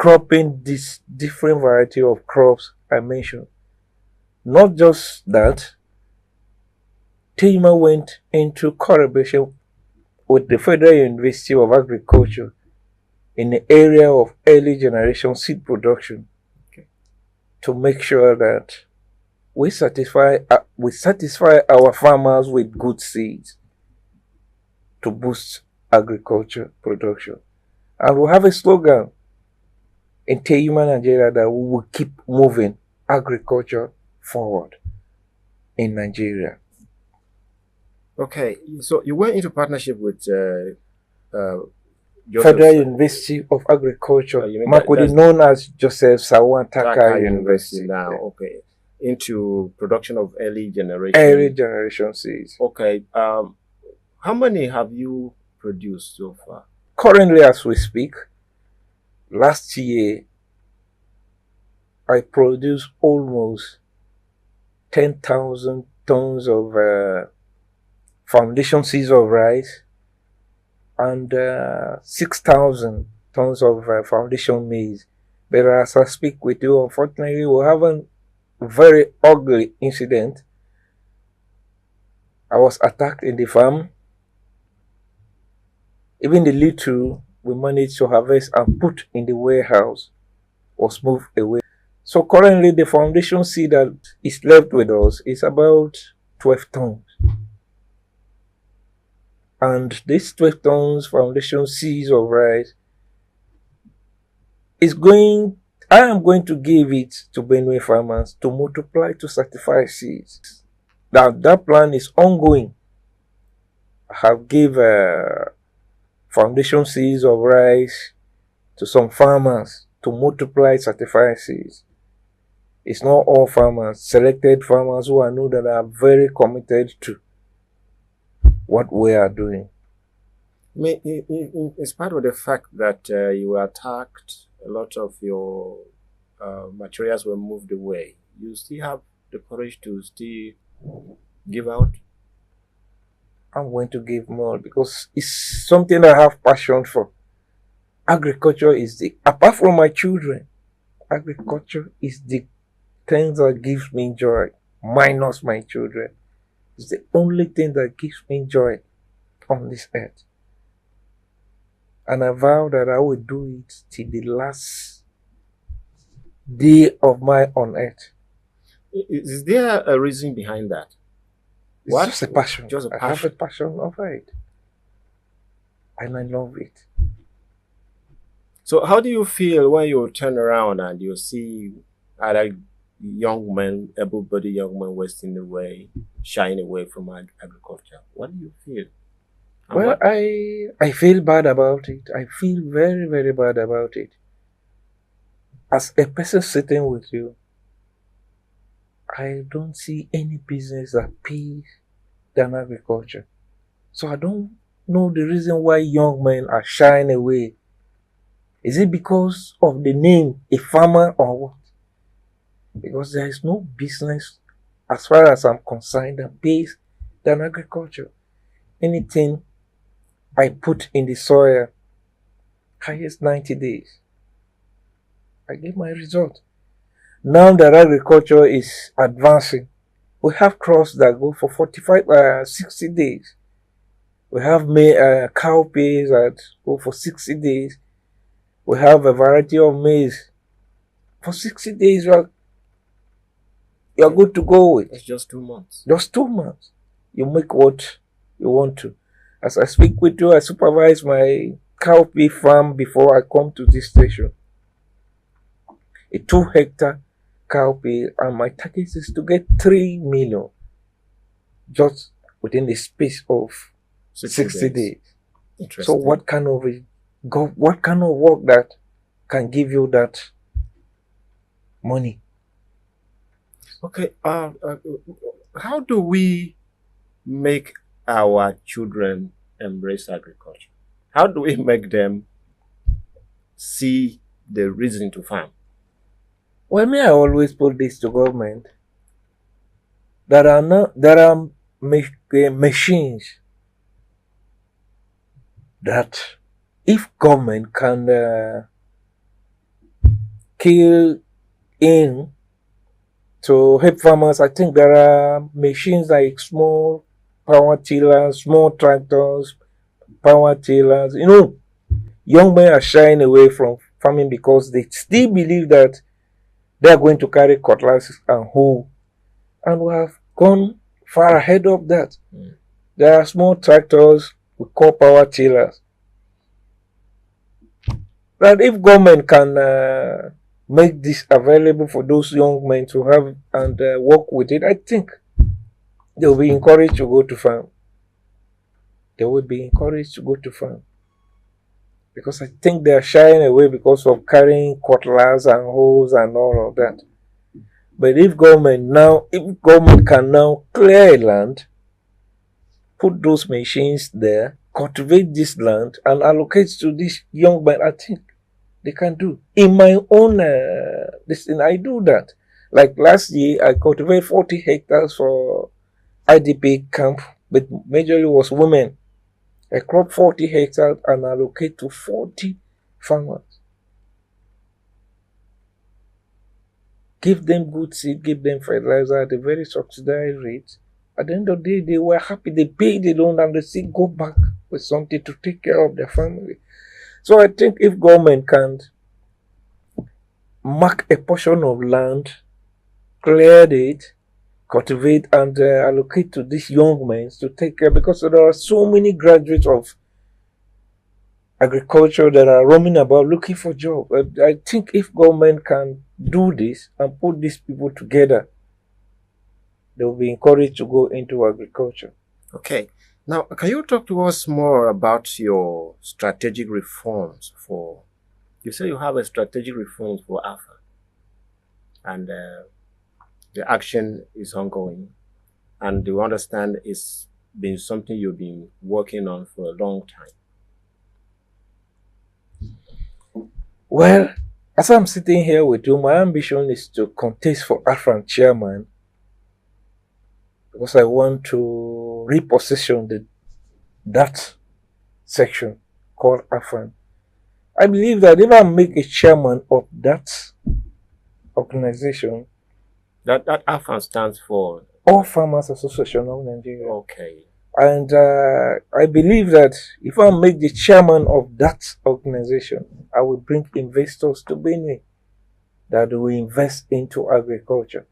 cropping this different variety of crops I mentioned. Not just that, Tema went into collaboration with the Federal University of Agriculture in the area of early generation seed production, Okay. to make sure that we satisfy our farmers with good seeds to boost agriculture production. And we have a slogan in Teuma, Nigeria, that we will keep moving agriculture forward in Nigeria. Okay, so you went into partnership with Federal University of Agriculture, you mean Makurdi, known as Joseph Sawantaka Taka University. now. Yeah. Okay, into production of early generation seeds. Okay, how many have you produced so far? Currently, as we speak, last year I produced almost 10,000 tons of foundation seeds of rice and 6,000 tons of foundation maize. But as I speak with you, unfortunately, we have a very ugly incident. I was attacked in the farm. Even the little we managed to harvest and put in the warehouse was moved away. So currently the foundation seed that is left with us is about 12 tons. And this 12 tons foundation seeds of rice I am going to give it to Benue farmers to multiply to certified seeds. That plan is ongoing. I have given foundation seeds of rice to some farmers to multiply certified seeds. It's not all farmers, selected farmers who I know that are very committed to what we are doing. I mean, in spite of the fact that you were attacked, a lot of your materials were moved away, you still have the courage to still give out? I'm going to give more because it's something I have passion for. Agriculture is apart from my children, agriculture is the thing that gives me joy, minus my children. It's the only thing that gives me joy on this earth. And I vow that I will do it till the last day of my on earth. Is there a reason behind that? It's just a passion. Just a passion. I have a passion over it. And I love it. So how do you feel when you turn around and you see other young men, able-bodied young men wasting away, shying away from agriculture? What do you feel? And well, I feel bad about it. I feel very, very bad about it. As a person sitting with you, I don't see any business that pays than agriculture. So I don't know the reason why young men are shying away. Is it because of the name, a farmer, or what? Because there is no business, as far as I'm concerned, that pays than agriculture. Anything I put in the soil, highest 90 days, I get my result. Now that agriculture is advancing, we have crops that go for 60 days. We have cowpeas that go for 60 days. We have a variety of maize. For 60 days, you're good to go with. It's just 2 months. Just 2 months. You make what you want to. As I speak with you, I supervise my cowpea farm before I come to this station. A 2-hectare cowpea, and my target is to get 3 million just within the space of 60 days. So what kind of work that can give you that money? Okay, how do we make our children embrace agriculture? How do we make them see the reason to farm? Well, I always put this to government. There are machines that if government can skill in to help farmers. I think there are machines like small power tillers, small tractors, power tillers. Young men are shying away from farming because they still believe that they are going to carry cutlasses and hoe. And we have gone far ahead of that. There are small tractors we call power tillers. But if government can make this available for those young men to have and work with it, I think they will be encouraged to go to farm. They will be encouraged to go to farm. Because I think they are shying away because of carrying cutlass and hoes and all of that. But if government can now clear land, put those machines there, cultivate this land, and allocate to these young men, I think they can do. In my own I do that. Like last year, I cultivated 40 hectares for IDP camp, but majorly was women. I crop 40 hectares and allocate to 40 farmers. Give them good seed, give them fertilizer at a very subsidized rate. At the end of the day, they were happy. They paid the loan and they still go back with something to take care of their family. So I think if government can mark a portion of land, clear it, cultivate and allocate to these young men to take care, because there are so many graduates of agriculture that are roaming about looking for jobs. I think if government can do this and put these people together, they will be encouraged to go into agriculture. Okay. Now, can you talk to us more about your strategic reforms for? You say you have a strategic reforms for AFA, and the action is ongoing, and you understand it's been something you've been working on for a long time. Well, as I'm sitting here with you, my ambition is to contest for AFAN chairman because I want to reposition that section called AFAN. I believe that if I make a chairman of that organization, That AFAN stands for. All Farmers Association of Nigeria. Okay. And I believe that if I make the chairman of that organization, I will bring investors to Benue that will invest into agriculture.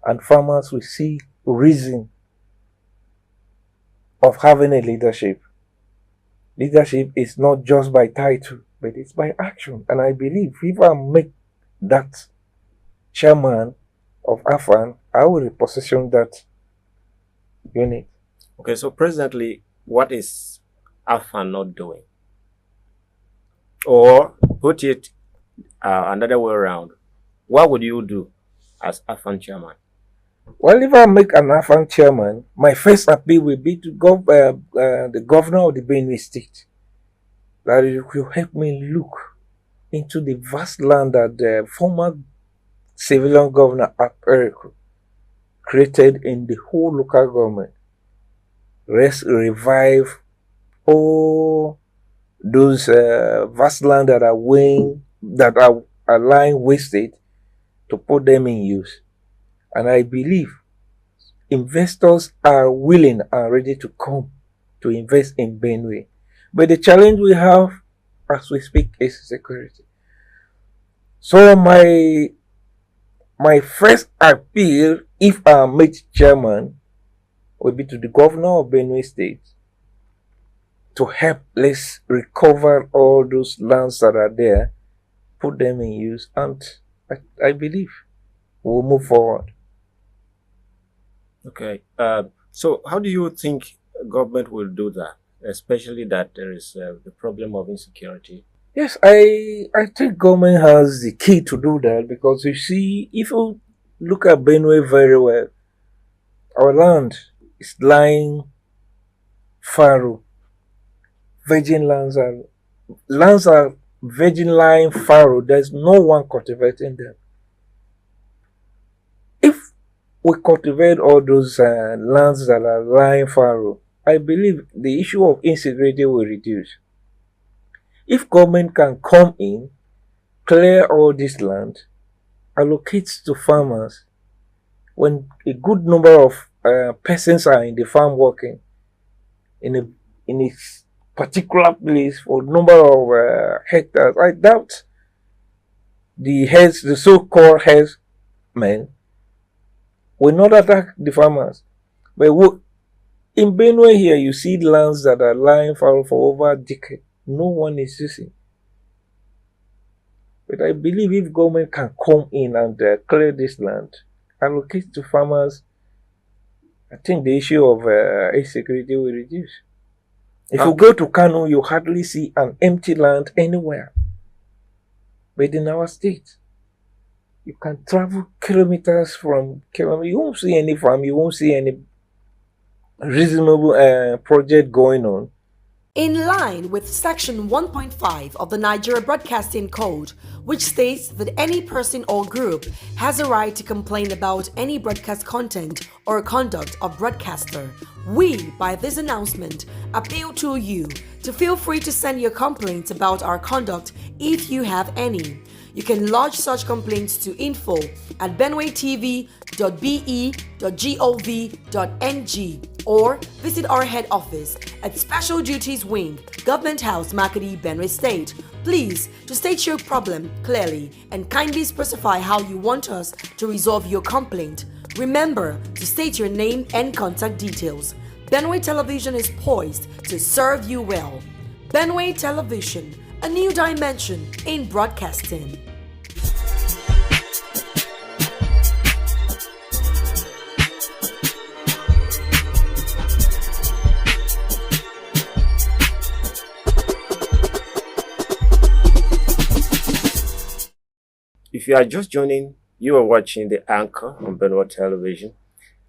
And farmers will see reason of having a leadership. Leadership is not just by title, but it's by action. And I believe if I make that chairman of AFAN, I will reposition that unit. Okay, so presently, what is AFAN not doing? Or put it another way around, what would you do as AFAN chairman? Well, if I make an AFAN chairman, my first appeal will be to the governor of the Benue state that it will help me look into the vast land that the former civilian governor Agric created in the whole local government. Revive all those vast land that are lying wasted, to put them in use. And I believe investors are willing and ready to come to invest in Benue. But the challenge we have as we speak is security. So my first appeal, if I am made chairman, will be to the governor of Benue State to help let's recover all those lands that are there, put them in use, and I believe we'll move forward. Okay. So how do you think government will do that, especially that there is the problem of insecurity? Yes, I think government has the key to do that, because you see, if you look at Benue very well, our land is lying fallow. Virgin lands are virgin lying fallow. There's no one cultivating them. If we cultivate all those lands that are lying fallow, I believe the issue of insecurity will reduce. If government can come in, clear all this land, allocates to farmers when a good number of persons are in the farm working in a particular place for number of hectares. I doubt the so-called herdsmen, will not attack the farmers. But in Benue here, you see lands that are lying fallow for over a decade. No one is using. But I believe if government can come in and clear this land, allocate to farmers, I think the issue of insecurity will reduce. If you go to Kano, you hardly see an empty land anywhere. But in our state, you can travel kilometers from kilometers. You won't see any farm, you won't see any reasonable project going on. In line with Section 1.5 of the Nigeria Broadcasting Code, which states that any person or group has a right to complain about any broadcast content or conduct of broadcaster, we, by this announcement, appeal to you to feel free to send your complaints about our conduct if you have any. You can lodge such complaints to info@benuetv.be.gov.ng or visit our head office at Special Duties Wing, Government House, Makadi, Benue State. Please, to state your problem clearly and kindly specify how you want us to resolve your complaint. Remember to state your name and contact details. Benue Television is poised to serve you well. Benue Television, a new dimension in broadcasting. If you are just joining, you are watching the Anchor on Benue Television.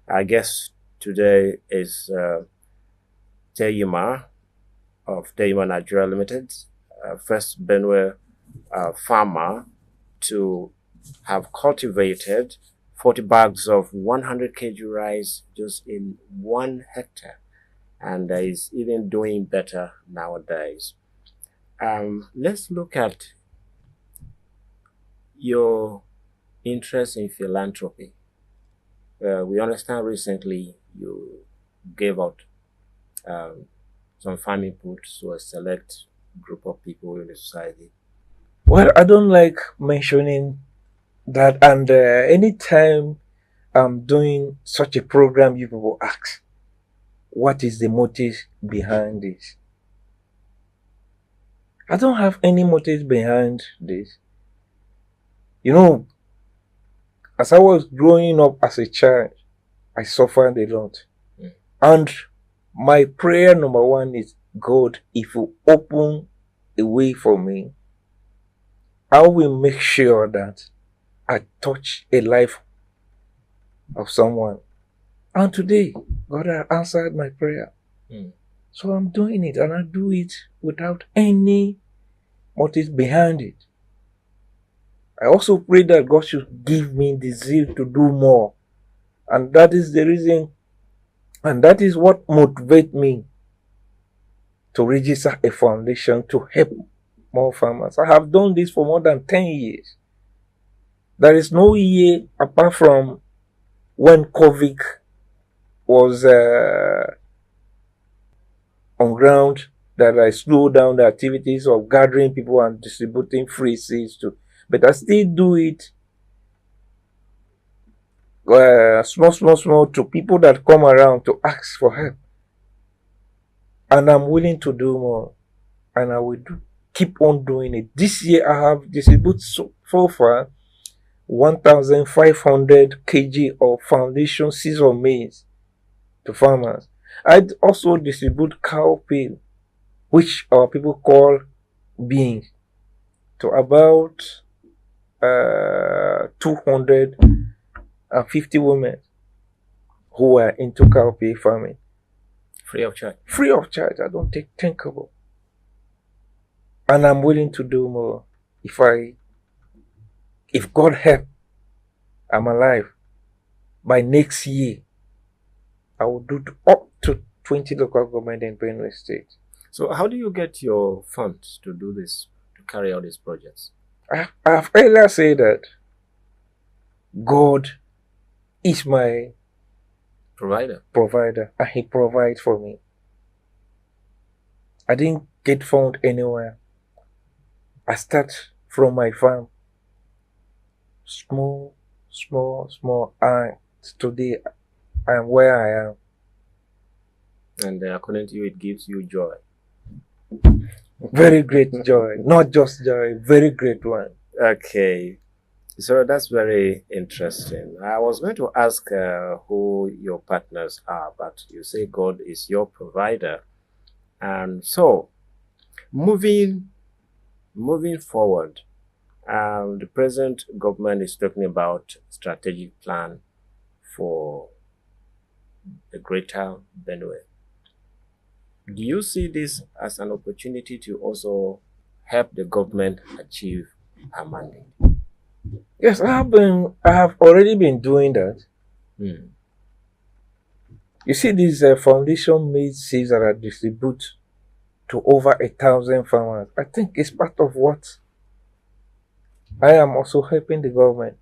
Our guest today is Teyima of Teyima Nigeria Limited, first Benue farmer to have cultivated 40 bags of 100 kg rice just in 1 hectare, and is even doing better nowadays. Let's look at your interest in philanthropy. We understand recently you gave out some farm input to a select group of people in the society. Well, I don't like mentioning that, and anytime I'm doing such a program, you people ask, what is the motive behind this? I don't have any motive behind this. You know, as I was growing up as a child, I suffered a lot. And my prayer number one is, God, if you open a way for me, I will make sure that I touch a life of someone. And today, God has answered my prayer. So I'm doing it, and I do it without any motive behind it. I also pray that God should give me the zeal to do more. And that is the reason, and that is what motivates me to register a foundation to help more farmers. I have done this for more than 10 years. There is no year apart from when COVID was on ground that I slowed down the activities of gathering people and distributing free seeds to. But I still do it small to people that come around to ask for help. And I'm willing to do more. And I will keep on doing it. This year I have distributed so far 1,500 kg of foundation seeds of maize to farmers. I also distribute cowpea, which our people call beans, to about 250 women who are into cowpea farming. Free of charge. Free of charge. I don't take thinkable. And I'm willing to do more. If God help, I'm alive. By next year, I will do up to 20 local government in Benue State. So how do you get your funds to do this, to carry out these projects? I have earlier said that God is my provider. and He provides for me. I didn't get found anywhere. I start from my farm. Small, and today I am where I am. And according to you, it gives you joy. Very great joy. Not just joy, very great one. Okay. So that's very interesting. I was going to ask who your partners are, but you say God is your provider. And so, moving forward, the present government is talking about strategic plan for the greater Benue. Do you see this as an opportunity to also help the government achieve her mandate? Yes, I have already been doing that. You see, these foundation made seeds that are distributed to over 1,000 farmers. I think it's part of what I am also helping the government,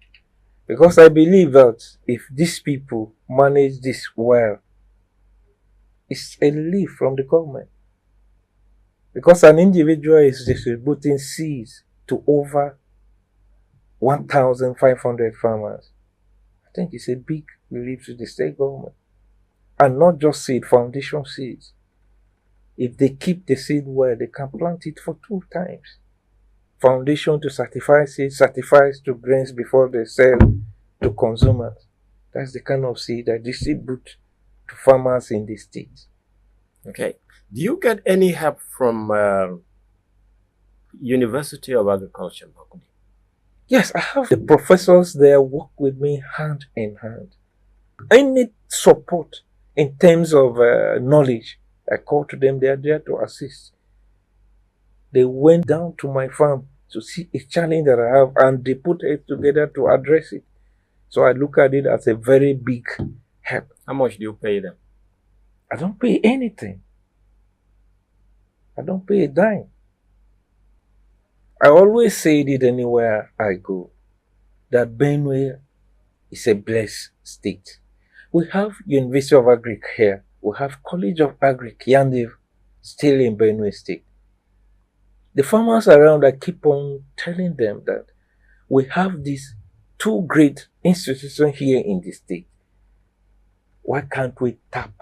because I believe that if these people manage this well, it's a relief from the government. Because an individual is distributing seeds to over 1,500 farmers. I think it's a big relief to the state government. And not just seed, foundation seeds. If they keep the seed well, they can plant it for 2 times. Foundation to certify seeds, certifies to grains before they sell to consumers. That's the kind of seed that distribute to farmers in the state. Okay. Do you get any help from University of Agriculture? Yes, I have the professors there work with me hand in hand. I need support in terms of knowledge. I call to them, they are there to assist. They went down to my farm to see a challenge that I have, and they put it together to address it. So I look at it as a very big help. How much do you pay them? I don't pay anything. I don't pay a dime. I always say it anywhere I go, that Benue is a blessed state. We have University of Agric here. We have College of Agric, Yandev, still in Benue State. The farmers around, I keep on telling them that we have these 2 great institutions here in the state. Why can't we tap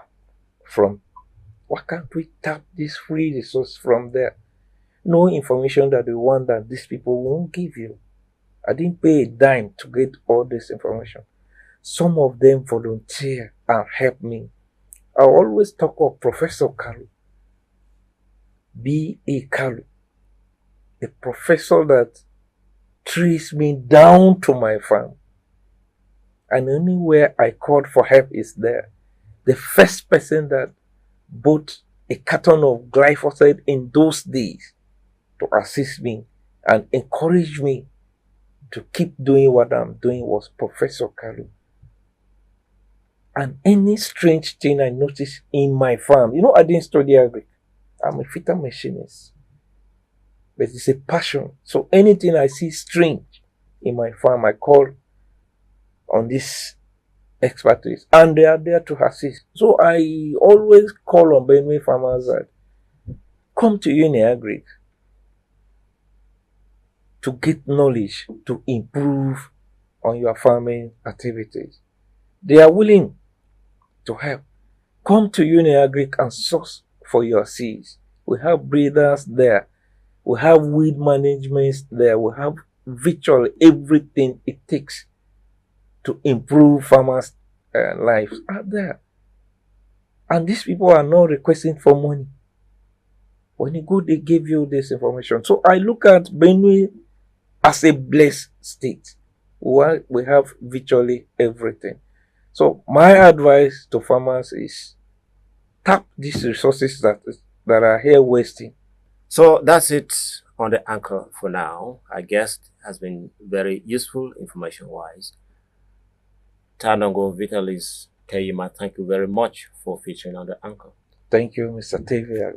this free resource from there? No information that we want that these people won't give you. I didn't pay a dime to get all this information. Some of them volunteer and help me. I always talk of Professor Kalu, B.A. Kalu, a professor that trees me down to my farm. And anywhere I called for help is there. The first person that bought a carton of glyphosate in those days to assist me and encourage me to keep doing what I'm doing was Professor Kalu. And any strange thing I noticed in my farm, I didn't study agric. I'm a fitter machinist. But it's a passion. So anything I see strange in my farm, I call on these expertise, and they are there to assist. So I always call on Benue farmers that come to UniAgric to get knowledge to improve on your farming activities. They are willing to help. Come to UniAgric and source for your seeds. We have breeders there. We have weed management there. We have virtually everything it takes to improve farmers' lives are there. And these people are not requesting for money. When you go, they give you this information. So I look at Benue as a blessed state. We have virtually everything. So my advice to farmers is tap these resources that are here wasting. So that's it on the anchor for now. I guess it has been very useful information-wise. Tarnongu, Vitalis, Keyima, thank you very much for featuring on the anchor. Thank you, Mr. Tavia.